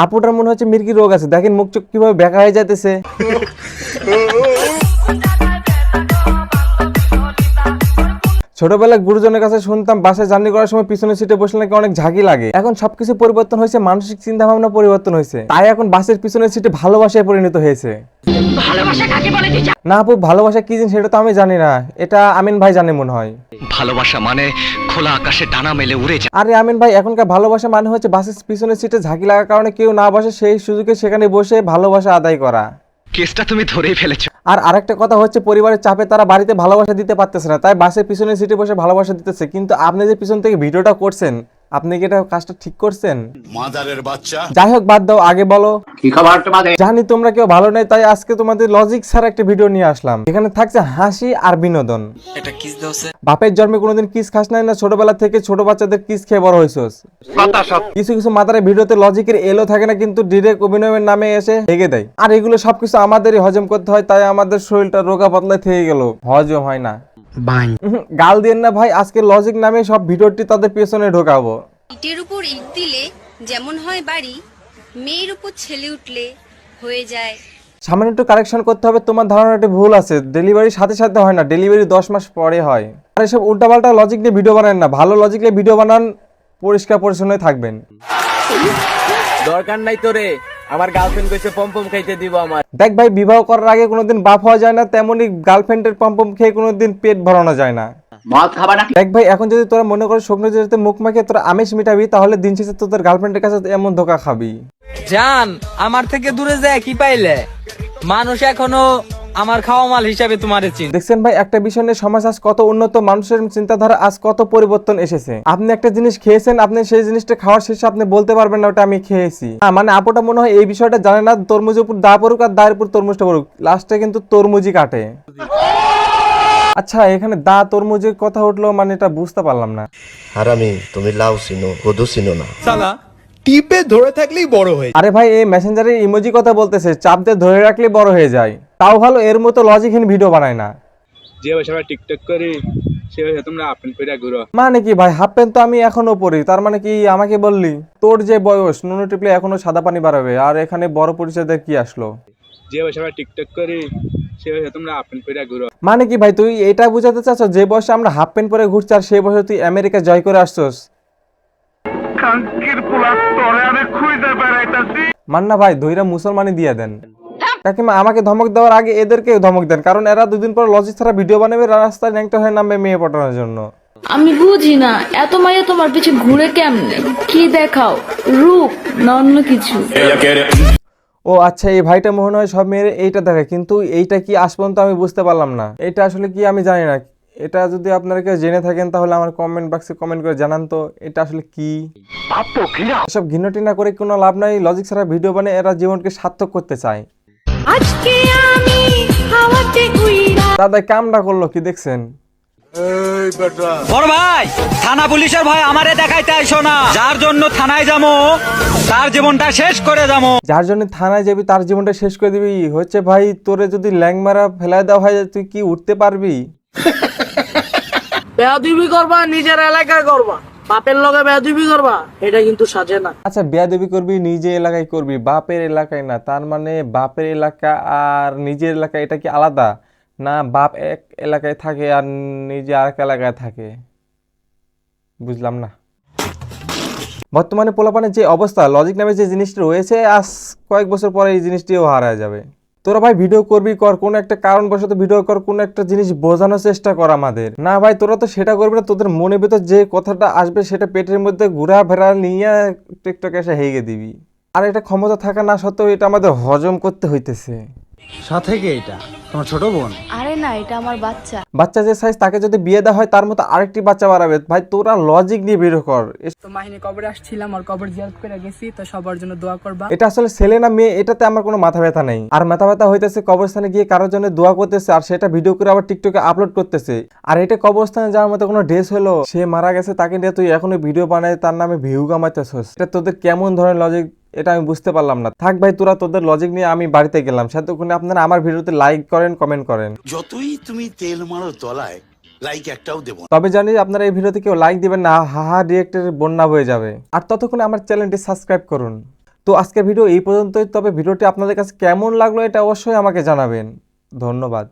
আপুটার মনে হচ্ছে মির্কি রোগ আছে, দেখেন মুখ চোখ কিভাবে বেঁকা হয়ে যাইতেছে। ছোটবেলায় গুরুজনের কাছে শুনতাম বাসে জার্নি করার সময় পিছনের সিটে বসলে নাকি অনেক ঝাঁকি লাগে। এখন সবকিছু পরিবর্তন হয়েছে, মানসিক চিন্তা ভাবনা পরিবর্তন হয়েছে, তাই এখন বাসের পিছনের সিটে ভালোবাসায় পরিণত হয়েছে। না আপু, ভালোবাসা কি জিনিস সেটা তো আমি জানি না, এটা আমিন ভাই জানে মনে হয়। ভালোবাসা মানে খোলা আকাশে ডানা মেলে উড়ে যায়। আরে আমিন ভাই, এখনকার ভালোবাসা মানে হচ্ছে বাসের পিছনের সিটে ঝাঁকি লাগার কারণে কেউ না বসে সেই সুযোগে সেখানে বসে ভালোবাসা আদায় করা। কেসটা তুমি ধরেই ফেলেছো। আর আরেকটা কথা হচ্ছে, পরিবারের চাপে তারা বাড়িতে ভালোবাসা দিতে পারতেছে না, তাই বাসের পিছনের সিটে বসে ভালোবাসা দিতেছে। কিন্তু আপনি যে পিছন থেকে ভিডিওটা করছেন, আপনি কি এটা কাজটা ঠিক করছেন? মাদারের বাচ্চা। যাই হোক, বাদ দাও, আগে বলো কি খবর তোমাদের? জানি তোমরা কেউ ভালো নেই, তাই আজকে তোমাদের লজিক ছাড়া একটা ভিডিও নিয়ে আসলাম। এখানে থাকছে হাসি আর বিনোদন। এটা কিস দোছে বাপের জন্মে কোনোদিন কিস খাস নাই না, ছোটবেলা থেকে ছোট বাচ্চাদের কিস খেয়ে বড় হইছস। কিছু কিছু মাতারে ভিডিওতে লজিকের এলো থাকে না, কিন্তু ডিরেক্ট অভিনয়ের নামে এসে হেগে দেয়। আর এগুলো সবকিছু আমাদেরই হজম করতে হয়, তাই আমাদের শরীরটা রোগা পাতলায় থেকে গেল, হজম হয় না। গাল দিয়েন না ভাই, আজকে লজিক নামে সব ভিডিওটি তাদের পেছনে ঢোকাবো। ইটের উপর ইট দিলে যেমন হয় বাড়ি, মেয়ের উপর ছেলে উঠলে হয়ে যায়। সামান্য একটু কারেকশন করতে হবে, তোমার ধারণাটি ভুল আছে। ডেলিভারির সাথে সাথে হয় না, ডেলিভারি 10 মাস পরে হয়। আর এসব উল্টাপাল্টা লজিক নিয়ে ভিডিও বানান না, ভালো লজিক নিয়ে ভিডিও বানান, পরিষ্কার পরিচ্ছন্ন থাকবেন। দরকার নাই তোরে, আমার গার্লফ্রেন্ড কইছে পমপম খাইতে দিব আমার। দেখ ভাই, বিবাহ করার আগে কোনোদিন বাপ হওয়া যায় না, তেমনি গার্লফ্রেন্ডের পমপম খেয়ে কোনোদিন পেট ভরানো যায় না। মদ খাবা না? দেখ ভাই, এখন যদি তোরা মনে করিস শুকনো যেতে মুখ মাখিয়ে তোরা আমিষ মিটাবি, তাহলে দিন শেষে তোদের গার্লফ্রেন্ডের কাছে এমন ধোকা খাবি। জান, আমার থেকে দূরে যায় কি পাইলে? মানুষ এখনো আমার খাওয়া মাল হিসাবে তোমারে চিন। দেখছেন ভাই, একটা বিষয় নিয়ে সমাজ আজ কত উন্নত, মানুষের চিন্তাধারা আজ কত পরিবর্তন এসেছে। আপনি একটা জিনিস খেয়েছেন, আপনি সেই জিনিসটা খাওয়ার শেষে আপনি বলতে পারবেন না ওটা আমি খেয়েছি। মানে আপুটা মনে হয় এই বিষয়টা জানে না, তরমুজের উপর দা পড়ুক আর দায়ের উপর তরমুজটা পড়ুক, লাস্টে কিন্তু তরমুজই কাটে। আচ্ছা, এখানে দা তরমুজের কথা উঠলো, মানে এটা বুঝতে পারলাম না। হারামি, তুমি লাউ চিনো, কদু চিনো না। সালা টিপে ধরে থাকলেই বড় হয়ে। আরে ভাই, এই মেসেঞ্জারের ইমোজি কথা বলতেছে, চাপ দিয়ে ধরে রাখলে বড় হয়ে যায়। তাও ভালো, এর মতো লজিকহীন ভিডিও বানায় না। যে ভাই সবাই টিকটক করি সে ভাই তোমরা আপেল কইরা ঘুরো। মানে কি ভাই, হাফ প্যান্ট তো আমি এখনো পরি, তার মানে কি আমাকে বললি তোর যে বয়স নুনু টিপলে এখনো সাদা পানি বাড়াবে, আর এখানে বড় পরিচয়দের কি আসলো? যে ভাই সবাই টিকটক করি সে ভাই তোমরা আপেল কইরা ঘুরো। মানে কি ভাই, তুই এটা বুঝাতে চাচ্ছ যে বয়সে আমরা হাফ প্যান্ট পরে ঘুরছি আর সেই বয়সে তুই আমেরিকা জয় করে আসছস? মান্না ভাই, ধইরা মুসলমানি দিয়ে দেন। কাকিমা, আমাকে ধমক দেওয়ার আগে এদেরকে ধমক দেন, কারণ এরা দুদিন পর লজিক ছাড়া ভিডিও বানাবে, রাস্তায় ন্যাংটা হয়ে নামবে মেয়ে পটানোর জন্য। আমি বুঝি না এত মাইয়া তোমার পিছে ঘুরে কেমনে? কি দেখাও, রূপ না অন্য কিছু? ও আচ্ছা, এই ভাইটা মনে হয় সব মেয়ের এইটা দেখে, কিন্তু এইটা কি আজ পর্যন্ত আমি বুঝতে পারলাম না। এটা আসলে কি আমি জানি না। এটা যদি আপনারা কেউ জেনে থাকেন তাহলে আমার কমেন্ট বক্সে কমেন্ট করে জানান তো, এটা আসলে কি। এসব ঘৃণাটি না করে কোনো লাভ নাই, লজিক ছাড়া ভিডিও বানিয়ে এরা জীবনকে সার্থক করতে চায়। আজকে আমি হাওয়াতে উইরা। দাদা কামটা করলো কি দেখছেন? বড় ভাই, থানা পুলিশের ভয় আমারে দেখাইতে আইসো না। যার জন্য থানায় যাবো তার জীবনটা শেষ করে যাবো। যার জন্য থানায় যাবি তার জীবনটা শেষ করে দিবি হচ্ছে ভাই, তোরে যদি ল্যাংমারা ফেলায় দেওয়া হয় তুই কি উঠতে পারবি? বেয়াদবি করবা নিজের এলাকায় করবা, বাপের লগে বেয়াদবি করবা, এটা কিন্তু সাজে না। আচ্ছা, বেয়াদবি করবি নিজে এলাকায় করবি, বাপের এলাকায় না? তার মানে বাপের এলাকা আর নিজের এলাকা এটা কি আলাদা না? বাপ এক এলাকায় থাকে আর নিজে আরেক এলাকায় থাকে, বুঝলাম না। বর্তমানে পোলাপানের যে অবস্থা, লজিক নামে যে জিনিসটা রয়েছে, আজ কয়েক বছর পরে এই জিনিসটিও হারায় যাবে। তোরা ভাই ভিডিও করবি কর, কোন একটা কারণবশত ভিডিও কর, কোন একটা জিনিস বোঝানোর চেষ্টা কর আমাদের। না ভাই, তোরা তো সেটা করবি না, তোদের মনের ভিতর যে কথাটা আসবে সেটা পেটের মধ্যে ঘুরা ফেরা নিয়ে টিকটকে এসে হেগে দিবি। আর এটা ক্ষমতা থাকা না সত্ত্বেও এটা আমাদের হজম করতে হইতেছে। সাথে কে এটা? তোমার ছোট বোন? আরে না, এটা আমার বাচ্চা। বাচ্চা যে সাইজ, তাকে যদি বিয়ে দেওয়া হয় তার মতো আরেকটি বাচ্চা বাড়াবে। ভাই তোরা লজিক নিয়ে ভিডিও কর। তো মাহিনী কবরে আসছিলাম আর কবর জিয়ারত করে গেছি, তো সবার জন্য দোয়া করবা। এটা আসলে ছেলে না মেয়ে এটাতে আমার কোনো মাথা ব্যথা নেই। আর মাথা ব্যথা হইতেছে কবরস্থানে গিয়ে কারোর জন্য দোয়া করতেছে আর সেটা ভিডিও করে আবার টিকটকে আপলোড করতেছে। আর এটা কবরস্থানে যাওয়ার মতো কোনো ড্রেস হলো? সে মারা গেছে, তাকে নিয়ে তুই এখনো ভিডিও বানায় তার নামে ভিউ কামাইতেছস। এটা তোদের কেমন ধরনের লজিক এটা আমি বুঝতে পারলাম না। থাক ভাই, তোরা তোদের লজিক নিয়ে আমি বাড়িতে গেলাম। সেতক্ষণে আপনারা আমার ভিডিওতে লাইক করেন, কমেন্ট করেন। যতই তুমি তেল মারো তলায়, লাইক একটাও দেবো তবে জানি আপনারা এই ভিডিওতে কেউ লাইক দিবেন না, হাহা রিয়েক্টের বন্যা হয়ে যাবে। আর ততক্ষণে আমার চ্যানেলটি সাবস্ক্রাইব করুন। তো আজকের ভিডিও এই পর্যন্তই। তবে ভিডিওটি আপনাদের কাছে কেমন লাগলো এটা অবশ্যই আমাকে জানাবেন। ধন্যবাদ।